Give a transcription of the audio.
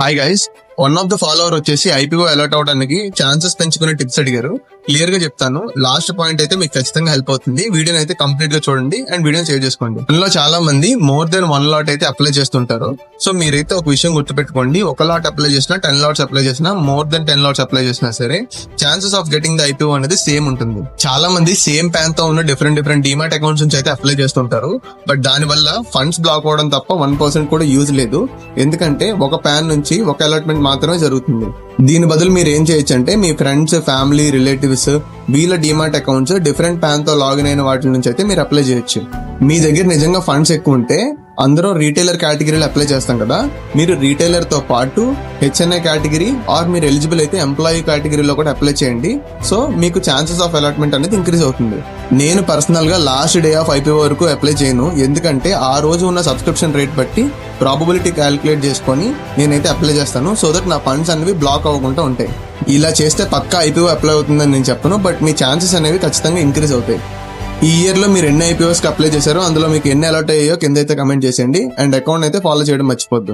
Hi guys, one of the follower వచ్చేసి IPO alert అవడానికి chances పెంచుకునే టిప్స్ అడిగారు. క్లియర్ గా చెప్తాను. లాస్ట్ పాయింట్ అయితే మీకు ఖచ్చితంగా హెల్ప్ అవుతుంది. వీడియోని అయితే కంప్లీట్ గా చూడండి అండ్ వీడియోని సేవ్ చేసుకోండి. అందులో చాలా మంది మోర్ దెన్ 1 లాట్ అయితే అప్లై చేస్తుంటారు. సో మీరైతే ఒక విషయం గుర్తుపెట్టుకోండి, 1 లాట్ అప్లై చేసినా 10 లాట్స్ అప్లై చేసినా మోర్ దెన్ 10 లాట్స్ అప్లై చేసినా సరే chances of getting the IPO అనేది సేమ్ ఉంటుంది. చాలా మంది సేమ్ ప్యాన్ తో ఉన్న డిఫరెంట్ డీమాట్ అకౌంట్స్ నుంచి అయితే అప్లై చేస్తుంటారు. బట్ దాని వల్ల ఫండ్స్ బ్లాక్ అవడం తప్ప 1% కూడా యూజ్ లేదు. ఎందుకంటే ఒక ప్యాన్ నుంచి ఒక అలాట్మెంట్ మాత్రమే జరుగుతుంది. దీని బదులు మీరు ఏం చేయొచ్చు అంటే మీ ఫ్రెండ్స్, ఫ్యామిలీ, రిలేటివ్స్ వీళ్ళ డీమాట్ అకౌంట్స్ డిఫరెంట్ ప్యాన్ తో లాగిన్ అయిన వాటి నుంచి అయితే మీరు అప్లై చేయొచ్చు. మీ దగ్గర నిజంగా ఫండ్స్ ఎక్కువ ఉంటే అందరూ రీటైలర్ కేటగిరీలో అప్లై చేస్తాం కదా, మీరు రీటైలర్ తో పాటు హెచ్ఎన్ఐ కేటగిరీ ఆర్ మీరు ఎలిజిబుల్ అయితే ఎంప్లాయీ కేటగిరీలో కూడా అప్లై చేయండి. సో మీకు ఛాన్సెస్ ఆఫ్ అలాట్మెంట్ అనేది ఇంక్రీజ్ అవుతుంది. నేను పర్సనల్ గా లాస్ట్ డే ఆఫ్ ఐపీఓ వరకు అప్లై చేయను, ఎందుకంటే ఆ రోజు ఉన్న సబ్స్క్రిప్షన్ రేట్ బట్టి ప్రాబబిలిటీ క్యాలిక్యులేట్ చేసుకొని నేనైతే అప్లై చేస్తాను. సో దట్ నా ఫండ్స్ అనేవి బ్లాక్ అవ్వకుండా ఉంటాయి. ఇలా చేస్తే పక్కా ఐపీఓ అప్లై అవుతుందని నేను చెప్పను, బట్ మీ ఛాన్సెస్ అనేవి ఖచ్చితంగా ఇంక్రీజ్ అవుతాయి. ఈ ఇయర్ లో మీరు ఎన్ని ఐపీఓస్ కి అప్లై చేశారో అందులో మీకు ఎన్ని అలాట్ అయ్యాయో కింద అయితే కమెంట్ చేసేయండి అండ్ అకౌంట్ అయితే ఫాలో చేయడం మర్చిపోద్దు.